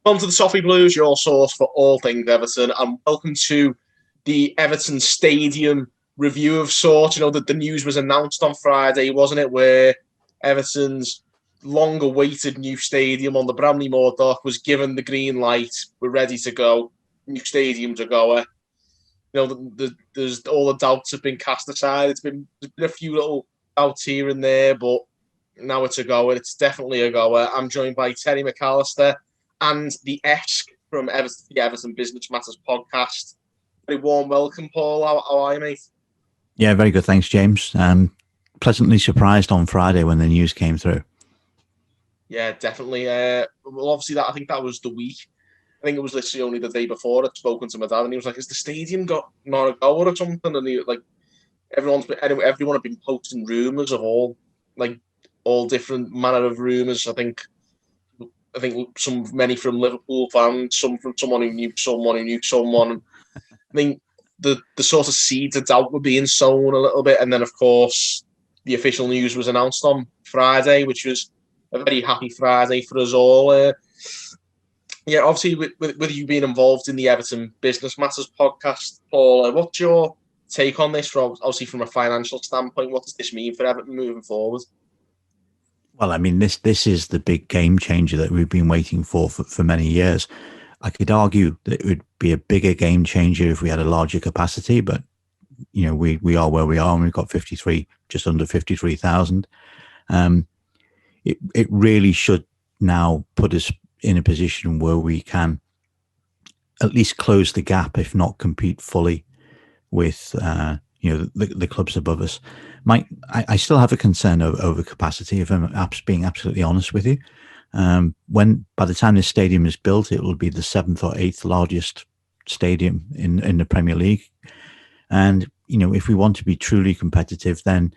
Welcome to the Toffee Blues, your source for all things Everton, and welcome to the Everton Stadium review of sorts. You know, that the news was announced on Friday, wasn't it, where Everton's long-awaited new stadium on the Bramley-Moore Dock was given the green light. We're ready to go. New stadium's a goer. You know, there's all the doubts have been cast aside. There's been a few little doubts here and there, but now it's a goer. It's definitely a goer. I'm joined by Terry McAllister and the Esk from the Everton Business Matters Podcast. Very warm welcome, Paul. How are you, mate? Yeah, very good. Thanks, James. Pleasantly surprised on Friday when the news came through. Yeah, definitely. Well, obviously, I think that was the week. I think it was literally only the day before I'd spoken to my dad, and he was like, "Has the stadium got not a goer or something?" And he like, everyone had been posting rumours of all different manner of rumours. I think many from Liverpool fans, some from someone who knew someone. I think the sort of seeds of doubt were being sown a little bit, and then of course the official news was announced on Friday, which was a very happy Friday for us all. Yeah, obviously with you being involved in the Everton Business Matters podcast, Paul, what's your take on this? Obviously from a financial standpoint, what does this mean for Everton moving forward? Well, I mean, this is the big game changer that we've been waiting for many years. I could argue that it would be a bigger game changer if we had a larger capacity, but you know, we are where we are, and we've got just under 53,000. It really should now put us in a position where we can at least close the gap, if not compete fully with the clubs above us. I still have a concern over capacity, if I'm being absolutely honest with you. When by the time this stadium is built, it will be the 7th or 8th largest stadium in the Premier League. And you know, if we want to be truly competitive, then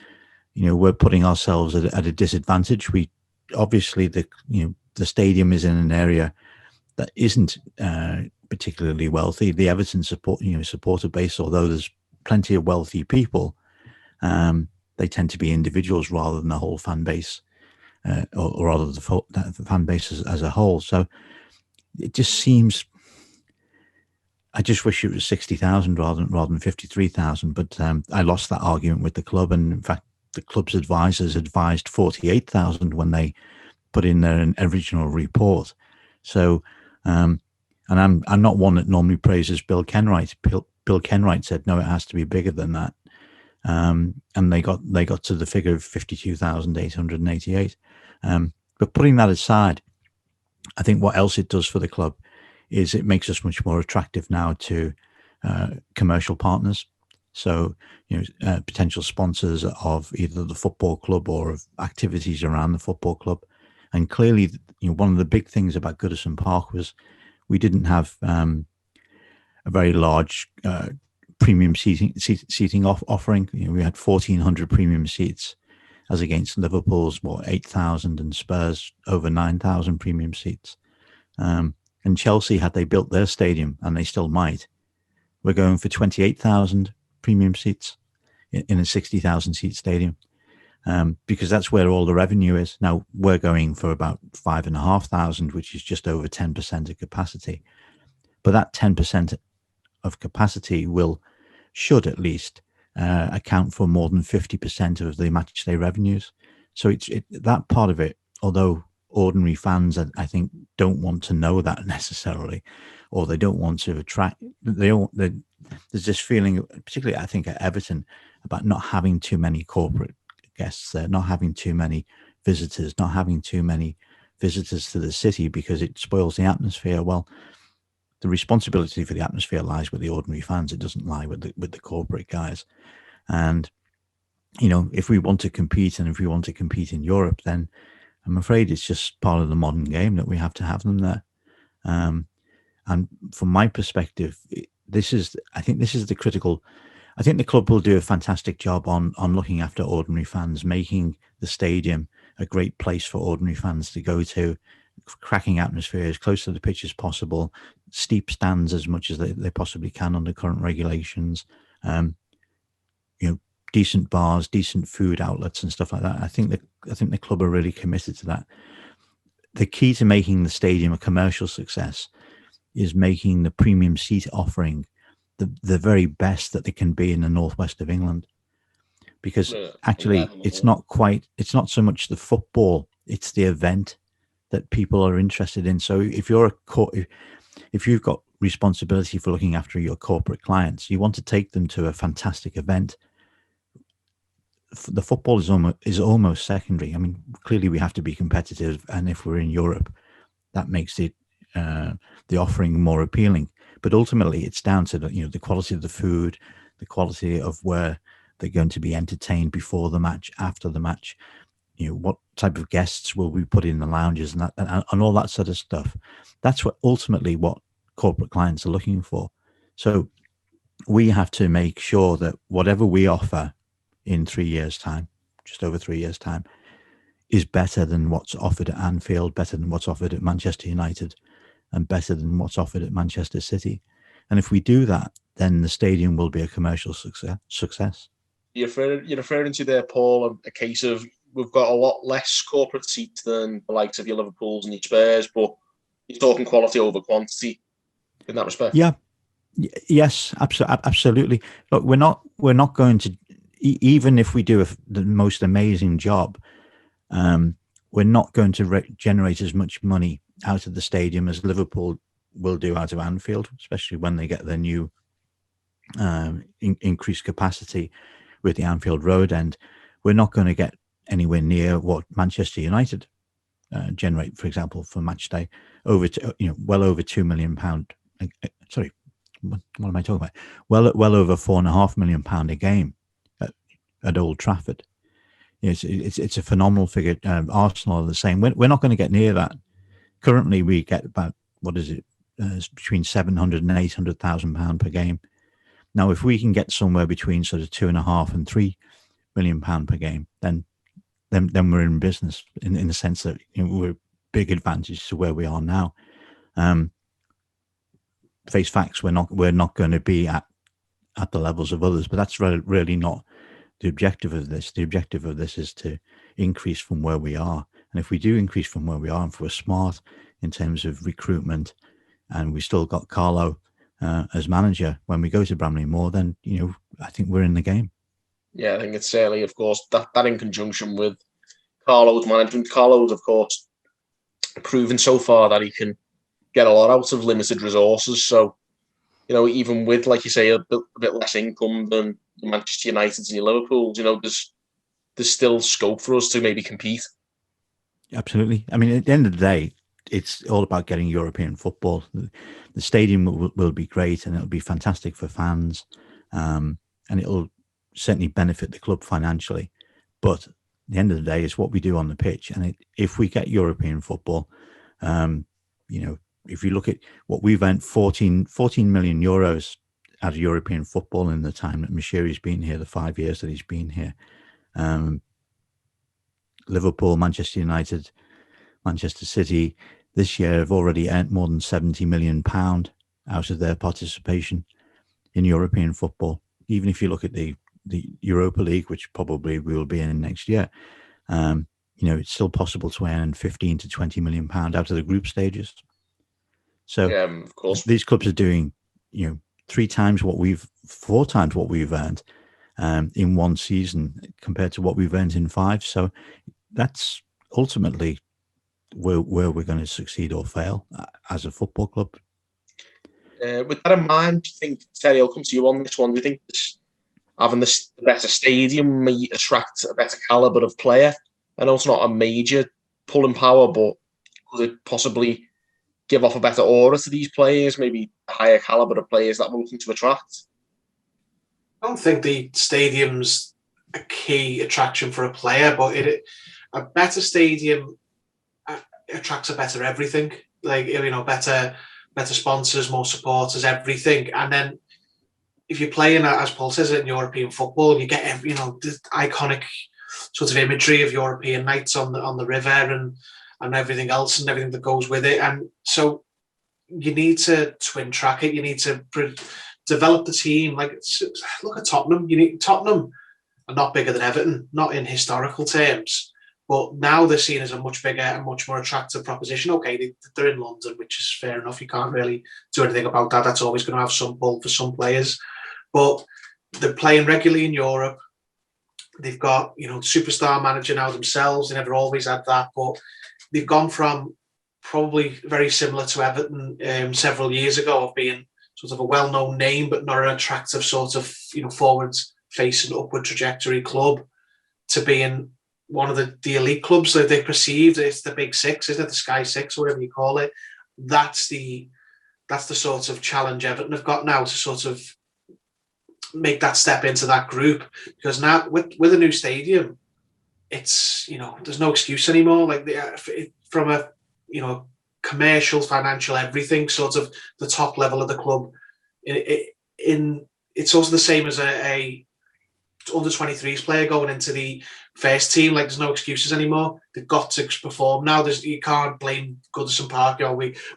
you know we're putting ourselves at a disadvantage. We obviously the stadium is in an area that isn't particularly wealthy. The Everton supporter base, although there's plenty of wealthy people, they tend to be individuals rather than the whole fan base, or rather the fan base as a whole. So it just seems. I just wish it was 60,000 rather than 53,000. But I lost that argument with the club, and in fact, the club's advisors advised 48,000 when they put in their original report. So, and I'm not one that normally praises Bill Kenwright. Bill Kenwright said no, it has to be bigger than that. And they got to the figure of 52,888. But putting that aside, I think what else it does for the club is it makes us much more attractive now to commercial partners. So, potential sponsors of either the football club or of activities around the football club. And clearly, one of the big things about Goodison Park was we didn't have a very large premium seating offering. We had 1,400 premium seats, as against Liverpool's 8,000 and Spurs over 9,000 premium seats. And Chelsea, had they built their stadium, and they still might, we're going for 28,000 premium seats in a 60,000 seat stadium, because that's where all the revenue is. Now we're going for about 5,500, which is just over 10% of capacity. But that 10% of capacity should at least account for more than 50% of the match day revenues. So it's that part of it, although ordinary fans, I think, don't want to know that necessarily, or they don't want to attract. There's this feeling, particularly I think at Everton, about not having too many corporate guests there, not having too many visitors, not having too many visitors to the city, because it spoils the atmosphere. Well, the responsibility for the atmosphere lies with the ordinary fans. It doesn't lie with the corporate guys. And if we want to compete, and if we want to compete in Europe, then I'm afraid it's just part of the modern game that we have to have them there. And from my perspective, I think this is the critical. I think the club will do a fantastic job on looking after ordinary fans, making the stadium a great place for ordinary fans to go to, cracking atmosphere as close to the pitch as possible, steep stands as much as they possibly can under current regulations, decent bars, decent food outlets and stuff like that. I think the club are really committed to that. the key to making the stadium a commercial success is making the premium seat offering the very best that it can be in the northwest of England. Because actually, it's not so much the football, it's the event that people are interested in. So if you've got responsibility for looking after your corporate clients, you want to take them to a fantastic event. The football is almost secondary. I mean, clearly we have to be competitive, and if we're in Europe, that makes it the offering more appealing. But ultimately, it's down to the quality of the food, the quality of where they're going to be entertained before the match, after the match. What type of guests will we put in the lounges and that, and all that sort of stuff. That's what corporate clients are looking for. So we have to make sure that whatever we offer in 3 years' time, just over 3 years' time, is better than what's offered at Anfield, better than what's offered at Manchester United, and better than what's offered at Manchester City. And if we do that, then the stadium will be a commercial success. You're referring to there, Paul, a case of we've got a lot less corporate seats than the likes of your Liverpools and your Spurs, but you're talking quality over quantity in that respect. Yeah. Yes, absolutely. Look, we're not going to, even if we do the most amazing job, we're not going to generate as much money out of the stadium as Liverpool will do out of Anfield, especially when they get their new increased capacity with the Anfield Road end. We're not going to get anywhere near what Manchester United generate, for example, for match day, well over £2 million. Sorry, what am I talking about? Well over £4.5 million a game at Old Trafford. It's a phenomenal figure. Arsenal are the same. We're not going to get near that. Currently, we get about between £700,000 and £800,000 per game. Now, if we can get somewhere between sort of £2.5 and £3 million per game, then we're in business in the sense that we're a big advantage to where we are now. Face facts, we're not going to be at the levels of others, but that's really not the objective of this. The objective of this is to increase from where we are. And if we do increase from where we are, and if we're smart in terms of recruitment, and we still got Carlo as manager when we go to Bramley-Moore, then I think we're in the game. Yeah, I think it's certainly, of course, that in conjunction with Carlo's management. Carlo's, of course, proven so far that he can get a lot out of limited resources. So, even with, like you say, a bit less income than the Manchester United and your Liverpools, there's still scope for us to maybe compete. Absolutely. I mean, at the end of the day, it's all about getting European football. The stadium will be great, and it'll be fantastic for fans, and it'll certainly benefit the club financially. But at the end of the day, it's what we do on the pitch. And if we get European football, if you look at what we've earned, 14 million euros out of European football in the time that Mashiri's been here, the 5 years that he's been here. Liverpool, Manchester United, Manchester City this year have already earned more than £70 million out of their participation in European football. Even if you look at the Europa League, which probably we will be in next year, it's still possible to earn 15 to £20 million out of the group stages. So of course, these clubs are doing, 4 times what we've earned in one season compared to what we've earned in 5. So that's ultimately where we're going to succeed or fail as a football club. With that in mind, do you think, Terry, I'll come to you on this one. Do you think having this better stadium may attract a better calibre of player? I know it's not a major pulling power, but could it possibly give off a better aura to these players, maybe a higher calibre of players that we're looking to attract? I don't think the stadium's a key attraction for a player, but a better stadium attracts a better everything. Better sponsors, more supporters, everything. And then if you're playing, as Paul says, in European football, you get the iconic sort of imagery of European nights on the river and everything else and everything that goes with it. And so you need to twin track it. You need to develop the team. Look at Tottenham. Tottenham are not bigger than Everton, not in historical terms, But now they're seen as a much bigger and much more attractive proposition. Okay, they're in London, which is fair enough. You can't really do anything about that. That's always going to have some pull for some players. But they're playing regularly in Europe. They've got, superstar manager now themselves. They never always had that. But they've gone from probably very similar to Everton several years ago of being sort of a well-known name, but not an attractive sort of, forwards-facing upward trajectory club, to being one of the elite clubs that they perceived. It's the Big Six, isn't it? The Sky Six, whatever you call it. That's the sort of challenge Everton have got now, to sort of make that step into that group. Because now with a new stadium, it's, there's no excuse anymore. Like from a, commercial, financial, everything, sort of the top level of the club. It's also the same as a under 23s player going into the first team. Like, there's no excuses anymore. They've got to perform now. You can't blame Goodison Park.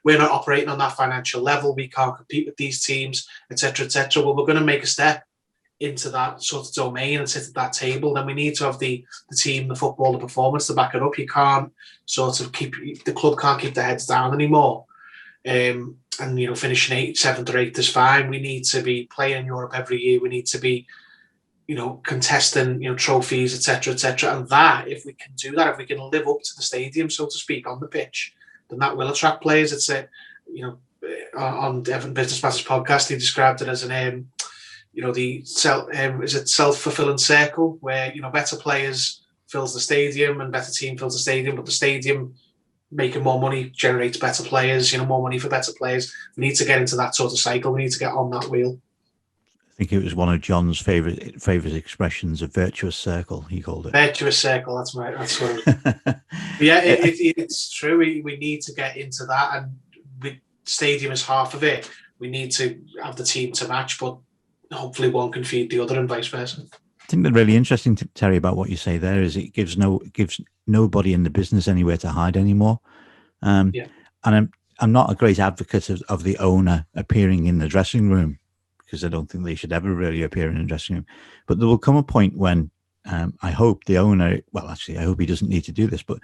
We're not operating on that financial level. We can't compete with these teams, etc., etc. Well, we're going to make a step into that sort of domain and sit at that table. Then we need to have the team, the football, the performance to back it up. You can't sort of the club can't keep their heads down anymore. And finishing 8th, 7th or 8th is fine. We need to be playing in Europe every year. We need to be contesting, trophies, etc., etc. And that, if we can do that, if we can live up to the stadium, so to speak, on the pitch, then that will attract players. It's on Everton Business Matters Podcast, he described it as an self-fulfilling circle, where better players fills the stadium and better team fills the stadium, but the stadium making more money generates better players, more money for better players. We need to get into that sort of cycle. We need to get on that wheel. I think it was one of John's favorite expressions, a virtuous circle, he called it. Virtuous circle, that's right. That's what yeah, it's true. We need to get into that, and the stadium is half of it. We need to have the team to match, but hopefully one can feed the other and vice versa. I think the really interesting, Terry, about what you say there is it gives nobody in the business anywhere to hide anymore. And I'm not a great advocate of the owner appearing in the dressing room, because I don't think they should ever really appear in a dressing room. But there will come a point when I hope the owner, I hope he doesn't need to do this, but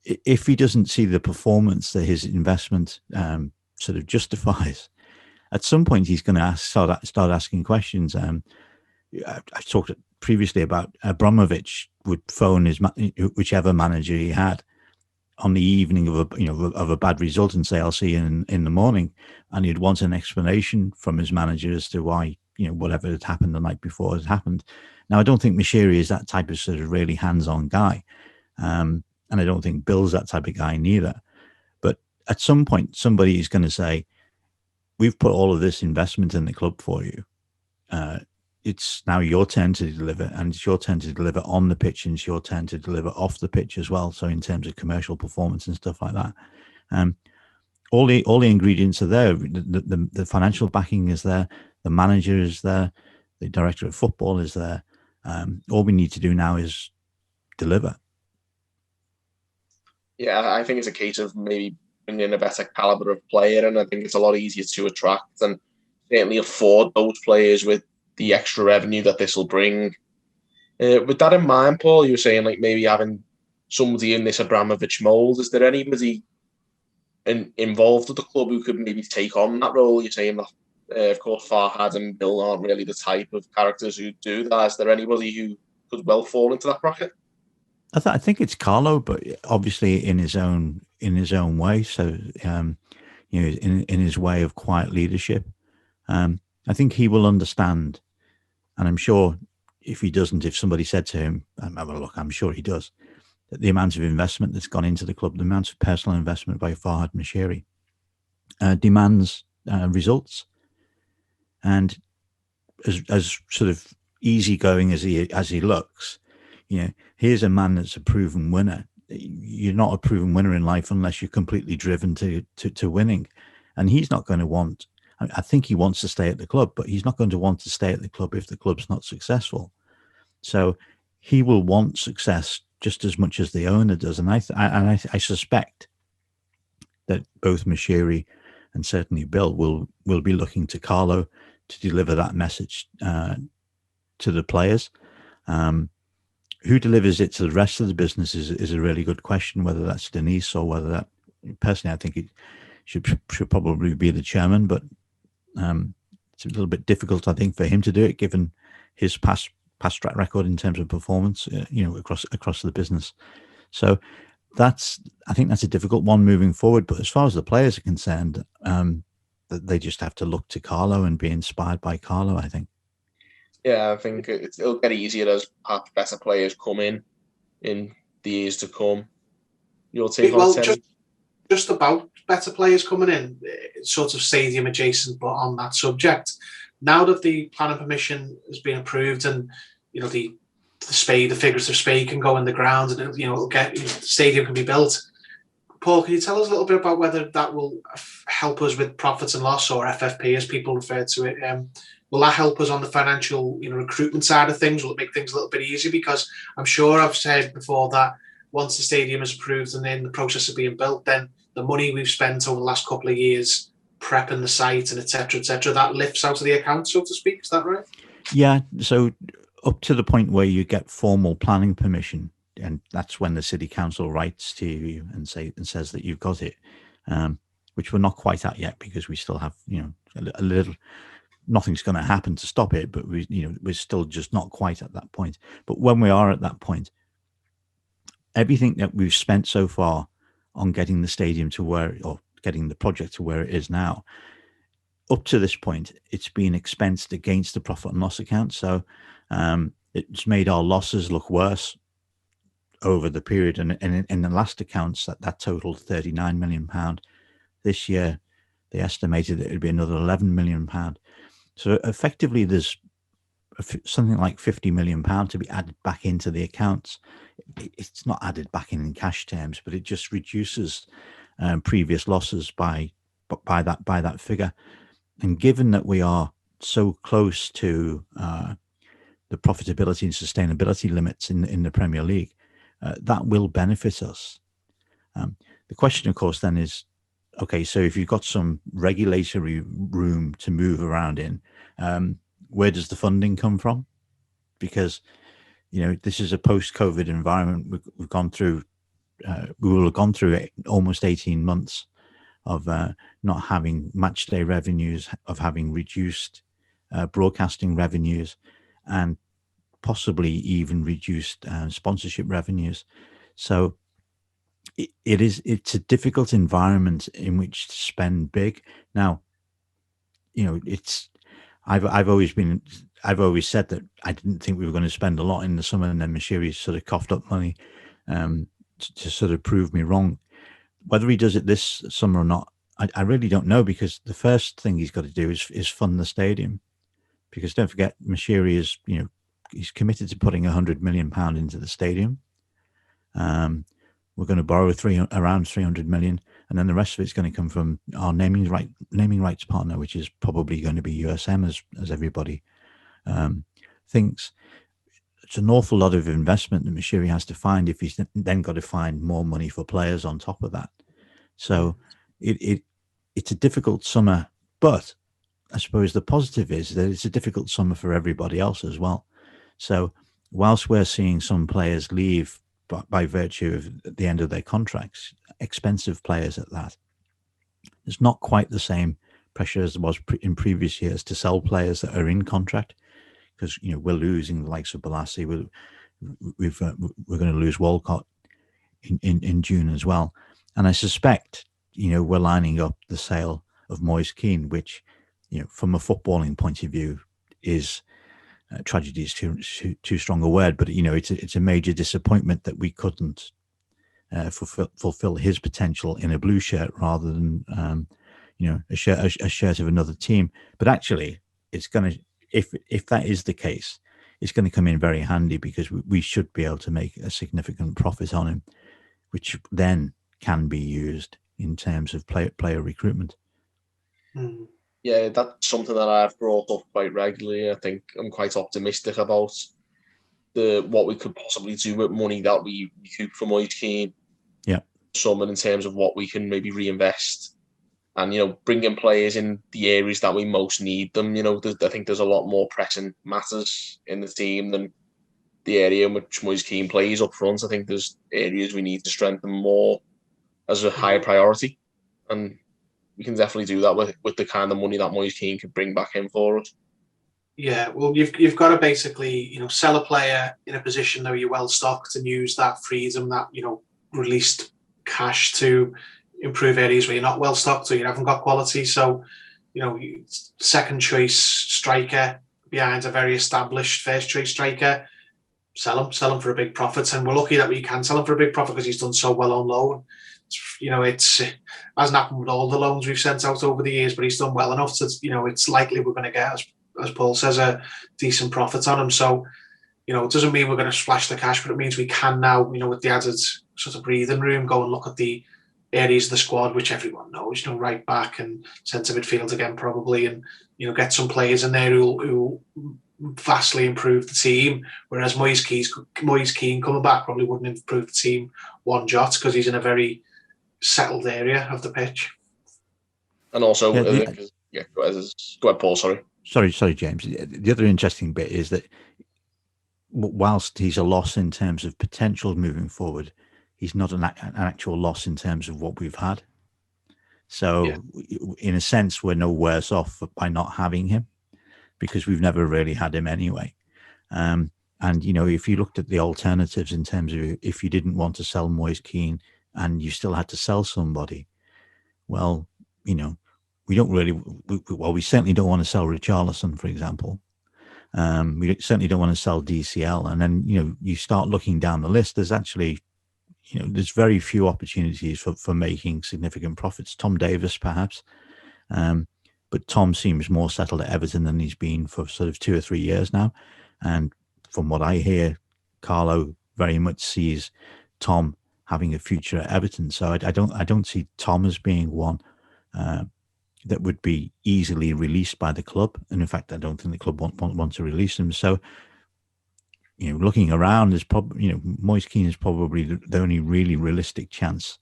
if he doesn't see the performance that his investment sort of justifies, at some point he's going to start asking questions. I've talked previously about Abramovich would phone whichever manager he had on the evening of a bad result and say, "I'll see you in the morning," and he'd want an explanation from his manager as to why whatever had happened the night before has happened. Now, I don't think Moshiri is that type of sort of really hands-on guy, and I don't think Bill's that type of guy neither. But at some point, somebody is going to say, "We've put all of this investment in the club for you. It's now your turn to deliver, and it's your turn to deliver on the pitch, and it's your turn to deliver off the pitch as well." So in terms of commercial performance and stuff like that, all the ingredients are there. The financial backing is there. The manager is there. The director of football is there. All we need to do now is deliver. Yeah, I think it's a case of maybe bringing in a better caliber of player, and I think it's a lot easier to attract and certainly afford those players with the extra revenue that this will bring. With that in mind, Paul, you were saying like maybe having somebody in this Abramovich mould. Is there anybody involved with the club who could maybe take on that role? You're saying that, of course, Farhad and Bill aren't really the type of characters who do that. Is there anybody who could well fall into that bracket? I think it's Carlo, but obviously in his own way. So, in his way of quiet leadership. I think he will understand, and I'm sure if he doesn't, if somebody said to him, I'm sure he does, that the amount of investment that's gone into the club, the amount of personal investment by Farhad Moshiri demands results. And as sort of easygoing as he looks, here's a man that's a proven winner. You're not a proven winner in life unless you're completely driven to winning. And he's not going to want, I think he wants to stay at the club, but he's not going to want to stay at the club if the club's not successful. So he will want success just as much as the owner does. And I suspect that both Moshiri and certainly Bill will be looking to Carlo to deliver that message to the players. who delivers it to the rest of the business is a really good question, whether that's Denise or whether that, personally, I think it should probably be the chairman, but it's a little bit difficult, I think, for him to do it, given his past track record in terms of performance, across the business. So I think that's a difficult one moving forward. But as far as the players are concerned, they just have to look to Carlo and be inspired by Carlo, I think. Yeah, I think it'll get easier as perhaps better players come in the years to come. Your take on it, Tim? Just about better players coming in, sort of stadium adjacent, but on that subject. Now that the planning permission has been approved and, the figurative spade can go in the ground and, the stadium can be built. Paul, can you tell us a little bit about whether that will help us with profits and loss, or FFP as people refer to it? Will that help us on the financial, recruitment side of things? Will it make things a little bit easier? Because I'm sure I've said before that once the stadium is approved and in the process of being built, then the money we've spent over the last couple of years prepping the site and et cetera, that lifts out of the account, so to speak. Is that right? Yeah. So up to the point where you get formal planning permission, and that's when the city council writes to you and says that you've got it, which we're not quite at yet, because we still have, a little. Nothing's going to happen to stop it, but we're still just not quite at that point. But when we are at that point, everything that we've spent so far on getting the stadium or getting the project to where it is now, up to this point, it's been expensed against the profit and loss account. So it's made our losses look worse over the period. And in the last accounts, that totaled £39 million. This year, they estimated that it would be another £11 million. So effectively, there's something like £50 million to be added back into the accounts. It's not added back in cash terms, but it just reduces previous losses by that figure. And given that we are so close to the profitability and sustainability limits in the Premier League, that will benefit us. The question, of course, then is, okay, so if you've got some regulatory room to move around in, where does the funding come from? Because, this is a post-COVID environment. We've gone through, we will have gone through almost 18 months of not having match day revenues, of having reduced broadcasting revenues, and possibly even reduced sponsorship revenues. So it's a difficult environment in which to spend big. Now, I've always said that I didn't think we were going to spend a lot in the summer, and then Mashiri sort of coughed up money to sort of prove me wrong. Whether he does it this summer or not, I really don't know, because the first thing he's got to do is fund the stadium. Because don't forget, Mashiri is, he's committed to putting £100 million into the stadium. We're going to borrow around 300 million, and then the rest of it's going to come from our naming rights partner, which is probably going to be USM, as everybody thinks. It's an awful lot of investment that Mashiri has to find if he's then got to find more money for players on top of that. So it's a difficult summer, but I suppose the positive is that it's a difficult summer for everybody else as well. So whilst we're seeing some players leave by virtue of the end of their contracts, expensive players at that, there's not quite the same pressure as there was in previous years to sell players that are in contract, because we're losing the likes of Balassi. We're going to lose Walcott in June as well, and I suspect we're lining up the sale of Moise Keane, which from a footballing point of view is tragedy is too strong a word, but it's a major disappointment that we couldn't fulfill his potential in a blue shirt rather than a shirt of another team. But actually, it's going to, if that is the case, it's going to come in very handy, because we should be able to make a significant profit on him, which then can be used in terms of player recruitment. Yeah, that's something that I've brought up quite regularly. I think I'm quite optimistic about what we could possibly do with money that we recoup from Moise Keane. Yeah, something in terms of what we can maybe reinvest, and bring in players in the areas that we most need them. I think there's a lot more pressing matters in the team than the area in which Moise Keane plays up front. I think there's areas we need to strengthen more as a higher priority, and we can definitely do that with the kind of money that Moise Keane could bring back in for us. Yeah, well, you've got to basically, sell a player in a position though you're well stocked and use that freedom, that released cash to improve areas where you're not well stocked or you haven't got quality. So, second choice striker behind a very established first choice striker, sell him for a big profit. And we're lucky that we can sell him for a big profit because he's done so well on loan. It hasn't happened with all the loans we've sent out over the years, but he's done well enough to, it's likely we're going to get, as Paul says, a decent profit on him. So, it doesn't mean we're going to splash the cash, but it means we can now, with the added sort of breathing room, go and look at the areas of the squad, which everyone knows, right back and centre midfield again probably, and, get some players in there who vastly improve the team, whereas Moise Keane coming back probably wouldn't improve the team one jot because he's in a very settled area of the pitch. And also, go ahead, Paul, sorry. Sorry, James. The other interesting bit is that whilst he's a loss in terms of potential moving forward, he's not an actual loss in terms of what we've had. So, in a sense, we're no worse off by not having him because we've never really had him anyway. And, if you looked at the alternatives in terms of if you didn't want to sell Moise Keane and you still had to sell somebody, well, we don't really, we certainly don't want to sell Richarlison, for example. We certainly don't want to sell DCL. And then, you start looking down the list, there's actually, there's very few opportunities for making significant profits. Tom Davis, perhaps. But Tom seems more settled at Everton than he's been for sort of 2 or 3 years now. And from what I hear, Carlo very much sees Tom having a future at Everton. So I don't see Tom as being one that would be easily released by the club. And in fact, I don't think the club want to release him. So, looking around, is probably, Moise Keane is probably the only really realistic chance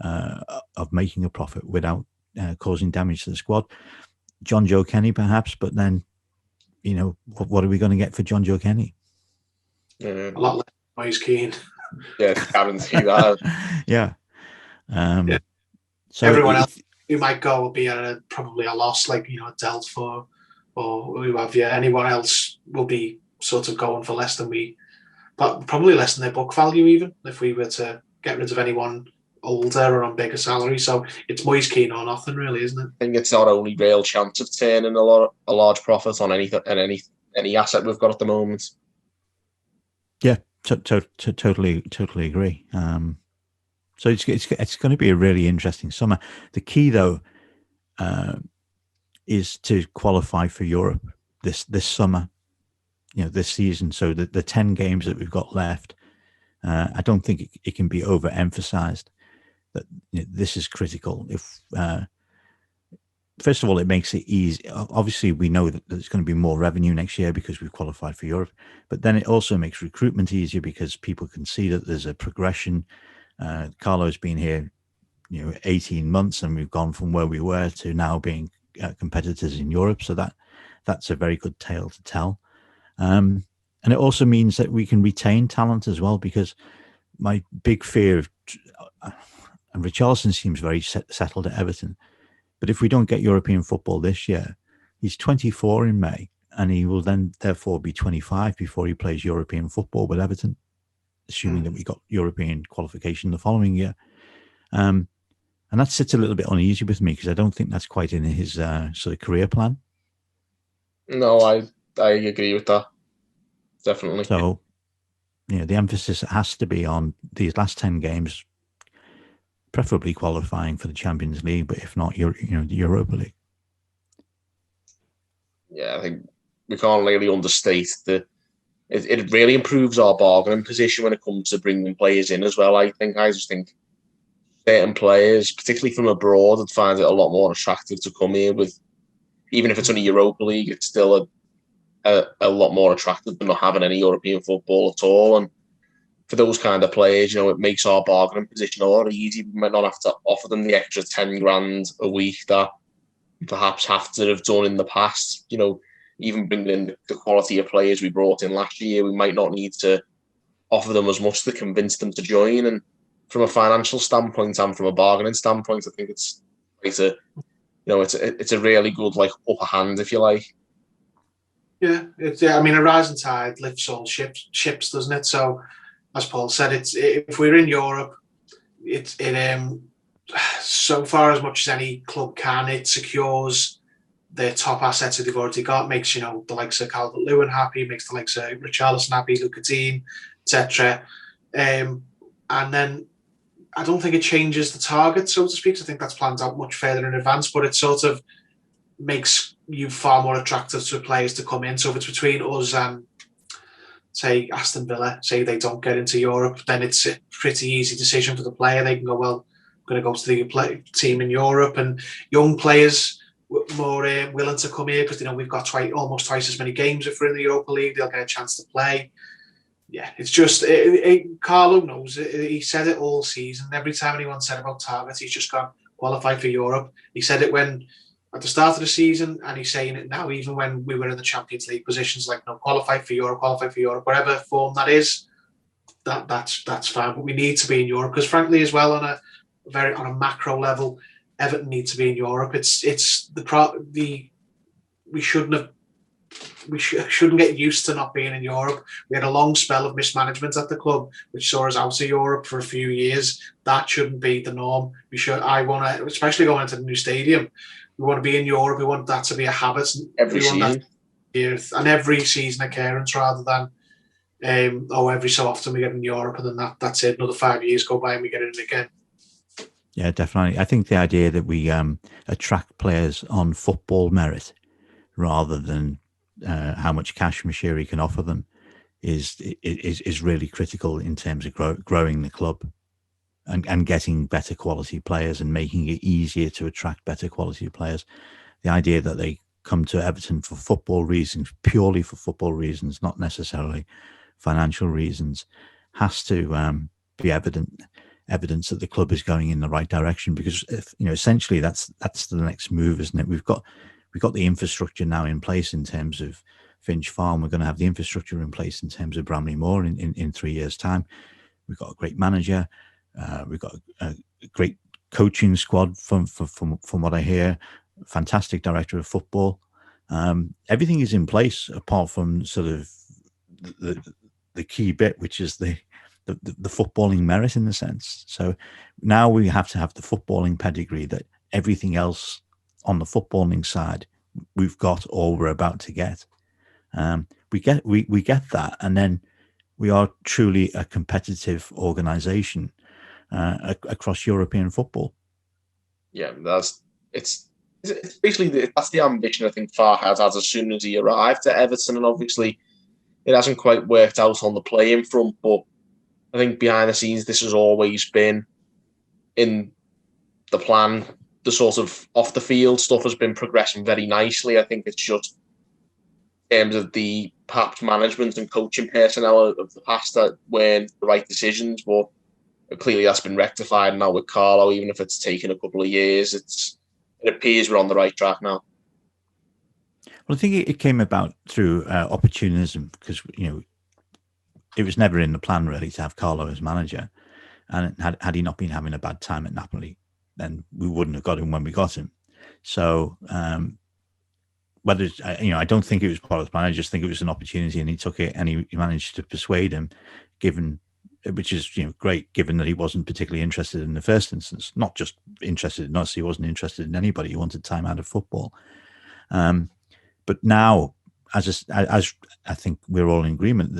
of making a profit without causing damage to the squad. John Joe Kenny, perhaps, but then, what are we going to get for John Joe Kenny? A lot less than Moise Keane. Yeah, guarantee that. Yeah. So everyone else who might go will be probably a loss, like Delph or who have you. Anyone else will be sort of going for less than but probably less than their book value, even if we were to get rid of anyone older or on bigger salary. So it's Moise Keane or nothing, really, isn't it? I think it's our only real chance of turning a large profit on any asset we've got at the moment. Yeah, totally agree. So it's going to be a really interesting summer. The key, though, is to qualify for Europe this summer, this season. So the 10 games that we've got left, I don't think it can be overemphasized that this is critical. If first of all, it makes it easy. Obviously, we know that there's going to be more revenue next year because we've qualified for Europe, but then it also makes recruitment easier because people can see that there's a progression. Carlo's been here, 18 months, and we've gone from where we were to now being competitors in Europe. So that's a very good tale to tell. And it also means that we can retain talent as well, because my big fear and Richarlison seems very settled at Everton, but if we don't get European football this year, he's 24 in May, and he will then therefore be 25 before he plays European football with Everton, assuming that we got European qualification the following year. And that sits a little bit uneasy with me because I don't think that's quite in his sort of career plan. No, I agree with that. Definitely. So, the emphasis has to be on these last 10 games, preferably qualifying for the Champions League, but if not, the Europa League. Yeah, I think we can't really understate that it really improves our bargaining position when it comes to bringing players in as well. I just think certain players, particularly from abroad, would find it a lot more attractive to come here with, even if it's only Europa League, it's still a lot more attractive than not having any European football at all. And for those kind of players, it makes our bargaining position a lot easier. We might not have to offer them the extra 10 grand a week that we perhaps have to have done in the past. even bringing in the quality of players we brought in last year, we might not need to offer them as much to convince them to join. And from a financial standpoint and from a bargaining standpoint, I think it's a really good upper hand, if you like. Yeah, I mean, a rising tide lifts all ships, doesn't it? So, as Paul said, if we're in Europe, it so far as much as any club can, it secures their top assets that they've already got, makes the likes of Calvert-Lewin happy, makes the likes of Richarlison happy, Luca Dean, etc. And then I don't think it changes the target, so to speak. I think that's planned out much further in advance, but it sort of makes you far more attractive to players to come in. So if it's between us and, say, Aston Villa, say they don't get into Europe, then it's a pretty easy decision for the player. They can go, well, I'm going to go to the team in Europe, and young players more willing to come here because we've got almost twice as many games if we're in the Europa League. They'll get a chance to play. Yeah, it's just Carlo knows it. He said it all season. Every time anyone said about targets, he's just gone qualify for Europe. He said it at the start of the season, and he's saying it now, even when we were in the Champions League positions, qualify for Europe, whatever form that is. That's fine, but we need to be in Europe because, frankly, as well on a macro level, Everton need to be in Europe. We shouldn't get used to not being in Europe. We had a long spell of mismanagement at the club, which saw us out of Europe for a few years. That shouldn't be the norm. Especially going into the new stadium, we want to be in Europe. We want that to be a habit. Every season. And every season occurrence rather than, every so often we get in Europe and then that's it. Another 5 years go by and we get in again. Yeah, definitely. I think the idea that we attract players on football merit rather than how much cash Moshiri can offer them is really critical in terms of growing the club and getting better quality players and making it easier to attract better quality players. The idea that they come to Everton for football reasons, purely for football reasons, not necessarily financial reasons, has to be evidence that the club is going in the right direction, because essentially that's the next move, isn't it? We've got the infrastructure now in place in terms of Finch Farm. We're going to have the infrastructure in place in terms of Bramley-Moore in 3 years' time. We've got a great manager. We've got a great coaching squad from what I hear. Fantastic director of football. Everything is in place apart from sort of the key bit, which is the footballing merit in the sense. So now we have to have the footballing pedigree that everything else on the footballing side we've got or we're about to get. We get that, and then we are truly a competitive organisation across European football. Yeah, it's basically that's the ambition I think Farhad had as soon as he arrived at Everton, and obviously it hasn't quite worked out on the playing front, but I think behind the scenes this has always been in the plan. The sort of off the field stuff has been progressing very nicely. I think it's just in terms of the perhaps management and coaching personnel of the past that weren't the right decisions, but clearly that's been rectified now with Carlo. Even if it's taken a couple of years, it appears we're on the right track now. Well, I think it came about through opportunism, because it was never in the plan really to have Carlo as manager, and had he not been having a bad time at Napoli, then we wouldn't have got him when we got him. So whether I don't think it was part of the plan. I just think it was an opportunity, and he took it, and he managed to persuade him, which is great, given that he wasn't particularly interested in the first instance. Not just interested in us, he wasn't interested in anybody. He wanted time out of football. But now, as I think we're all in agreement,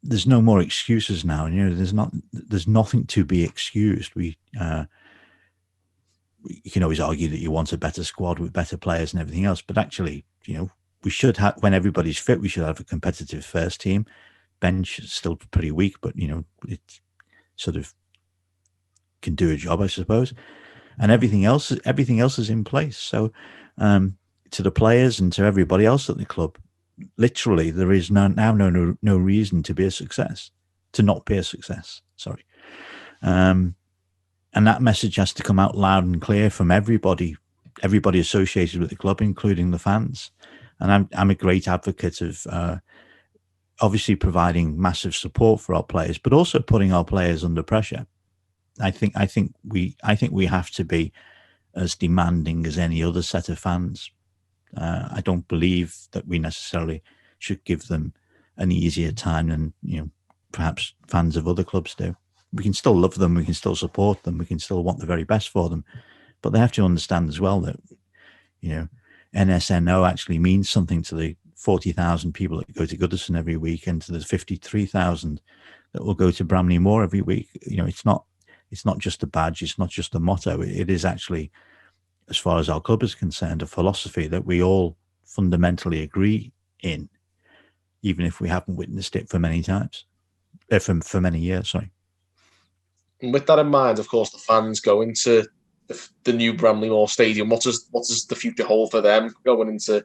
there's no more excuses now. There's nothing to be excused. You can always argue that you want a better squad with better players and everything else, but actually, we should have, when everybody's fit, we should have a competitive first team. Bench is still pretty weak, but it sort of can do a job, I suppose. And everything else is in place. So to the players and to everybody else at the club, literally there is no reason to not be a success. Sorry. And that message has to come out loud and clear from everybody everybody associated with the club, including the fans. And I'm a great advocate of obviously providing massive support for our players, but also putting our players under pressure. I think we have to be as demanding as any other set of fans. I don't believe that we necessarily should give them an easier time than perhaps fans of other clubs do. We can still love them, we can still support them, we can still want the very best for them, but they have to understand as well that NSNO actually means something to the 40,000 people that go to Goodison every week, and to the 53,000 that will go to Bramley-Moore every week. It's not just a badge, it's not just a motto. It is actually, as far as our club is concerned, a philosophy that we all fundamentally agree in, even if we haven't witnessed it for many times, for many years. Sorry. And with that in mind, of course, the fans go into the new Bramley-Moore Stadium. What does the future hold for them going into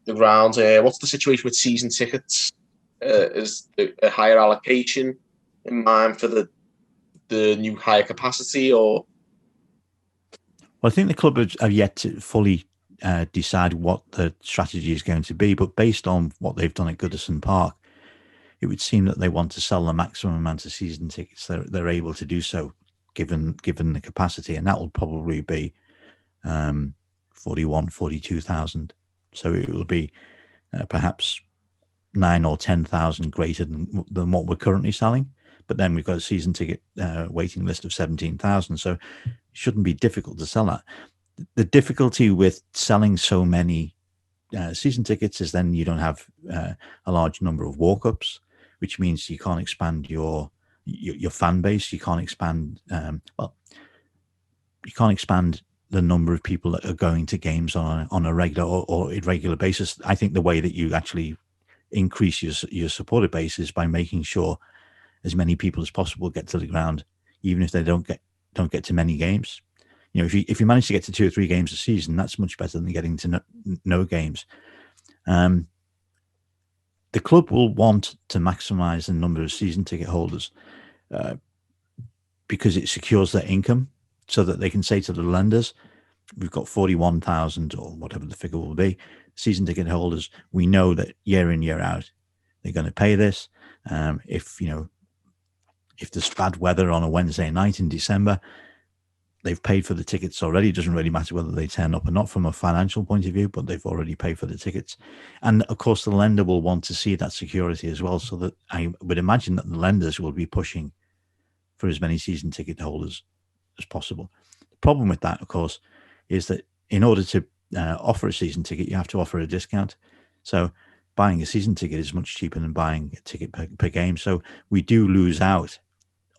the ground? What's the situation with season tickets? Is a higher allocation in mind for the new higher capacity, or? Well, I think the club have yet to fully decide what the strategy is going to be, but based on what they've done at Goodison Park, it would seem that they want to sell the maximum amount of season tickets they're able to do so, given the capacity, and that will probably be 42,000. So it will be perhaps 9 or 10,000 greater than what we're currently selling. But then we've got a season ticket waiting list of 17,000, so it shouldn't be difficult to sell that. The difficulty with selling so many season tickets is then you don't have a large number of walk-ups, which means you can't expand your fan base. You can't expand you can't expand the number of people that are going to games on a regular or irregular basis. I think the way that you actually increase your supporter base is by making sure as many people as possible get to the ground, even if they don't get to many games. If you manage to get to 2 or 3 games a season, that's much better than getting to no games. The club will want to maximize the number of season ticket holders because it secures their income, so that they can say to the lenders, we've got 41,000 or whatever the figure will be, season ticket holders. We know that year in, year out, they're going to pay this. If there's bad weather on a Wednesday night in December, they've paid for the tickets already. It doesn't really matter whether they turn up or not from a financial point of view, but they've already paid for the tickets. And of course, the lender will want to see that security as well, so that I would imagine that the lenders will be pushing for as many season ticket holders as possible. The problem with that, of course, is that in order to offer a season ticket, you have to offer a discount. So buying a season ticket is much cheaper than buying a ticket per game. So we do lose out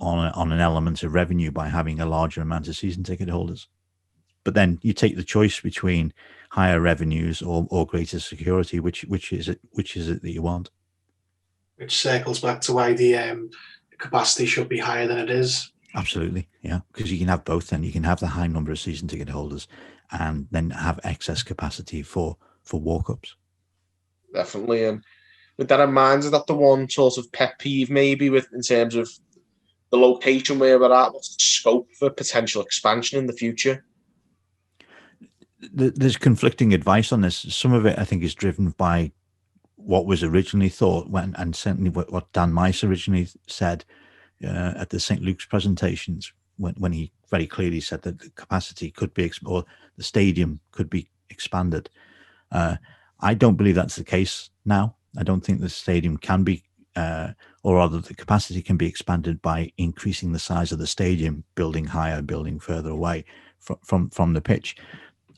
on an element of revenue by having a larger amount of season ticket holders. But then you take the choice between higher revenues or greater security. Which is it that you want? Which circles back to why the capacity should be higher than it is. Absolutely, yeah, because you can have both. Then you can have the high number of season ticket holders and then have excess capacity for walk-ups. Definitely. And with that in mind, is that the one sort of pet peeve maybe in terms of the location where we're at? What's the scope for potential expansion in the future? There's conflicting advice on this. Some of it, I think, is driven by what was originally thought, and certainly what Dan Mice originally said at the St. Luke's presentations, when he very clearly said that the capacity could be, or the stadium could be expanded. I don't believe that's the case now. I don't think the stadium can be, or rather the capacity can be expanded by increasing the size of the stadium, building higher, building further away from the pitch.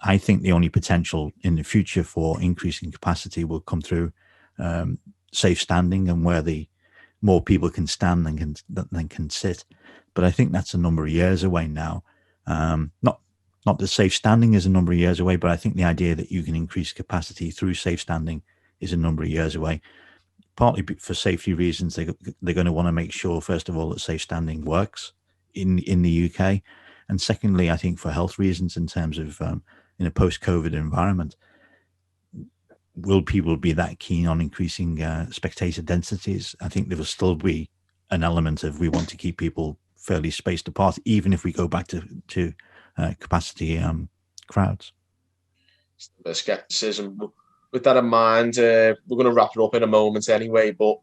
I think the only potential in the future for increasing capacity will come through safe standing, and where the more people can stand than can sit. But I think that's a number of years away now. Not that safe standing is a number of years away, but I think the idea that you can increase capacity through safe standing is a number of years away. Partly for safety reasons, they're going to want to make sure, first of all, that safe standing works in the UK, and secondly, I think for health reasons, in terms of in a post-COVID environment, will people be that keen on increasing spectator densities? I think there will still be an element of we want to keep people fairly spaced apart, even if we go back to capacity crowds. scepticism. With that in mind, we're going to wrap it up in a moment anyway, but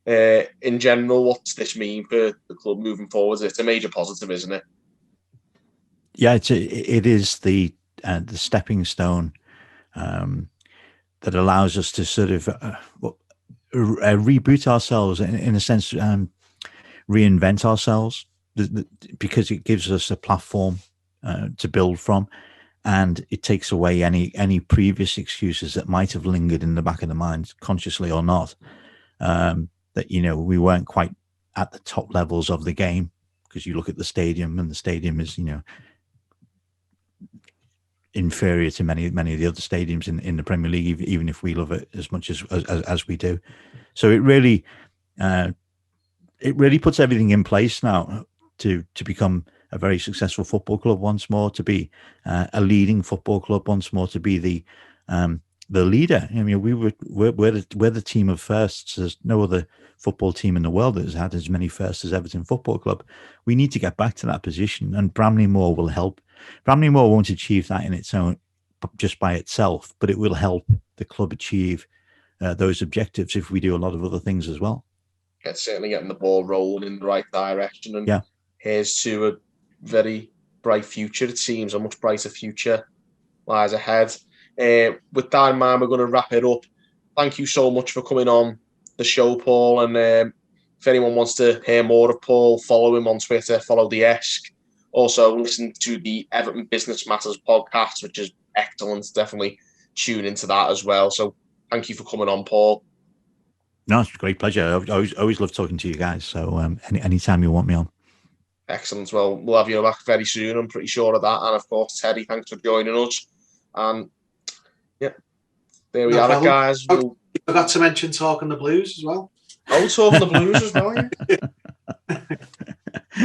in general, what's this mean for the club moving forward? It's a major positive, isn't it? Yeah, it is the stepping stone that allows us to sort of reboot ourselves, in a sense, reinvent ourselves, because it gives us a platform to build from, and it takes away any previous excuses that might have lingered in the back of the mind, consciously or not, that we weren't quite at the top levels of the game, because you look at the stadium, and the stadium is inferior to many of the other stadiums in the Premier League, even if we love it as much as we do. So it really puts everything in place now to become a very successful football club once more, to be a leading football club once more, to be the leader. I mean, we're the team of firsts. There's no other football team in the world that has had as many firsts as Everton Football Club. We need to get back to that position, and Bramley-Moore will help. Bramley-Moore won't achieve that in its own, just by itself, but it will help the club achieve those objectives if we do a lot of other things as well. It's certainly getting the ball rolling in the right direction, and here's to a very bright future. It seems a much brighter future lies ahead. With that in mind, we're going to wrap it up. Thank you so much for coming on the show, Paul. And if anyone wants to hear more of Paul, follow him on Twitter, follow the Esk. Also, listen to the Everton Business Matters podcast, which is excellent. Definitely tune into that as well. So thank you for coming on, Paul. No, it's a great pleasure. I always love talking to you guys. So anytime you want me on. Excellent. Well, we'll have you back very soon. I'm pretty sure of that. And of course, Teddy, thanks for joining us. And there we are, guys. You forgot to mention Talking the Blues as well. Oh, Talking the Blues as well, yeah.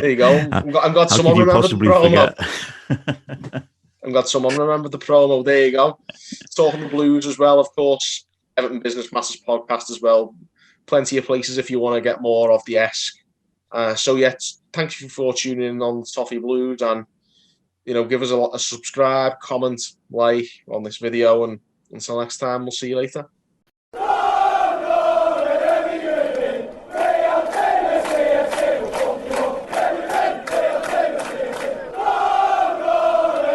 There you go. I've got someone remember the promo. I've got someone remember the promo. There you go. Talking the Blues as well, of course. Everton Business Matters podcast as well. Plenty of places if you want to get more of the Esk. Thank you for tuning in on Toffee Blues, and give us a subscribe, comment, like on this video, and until next time, we'll see you later.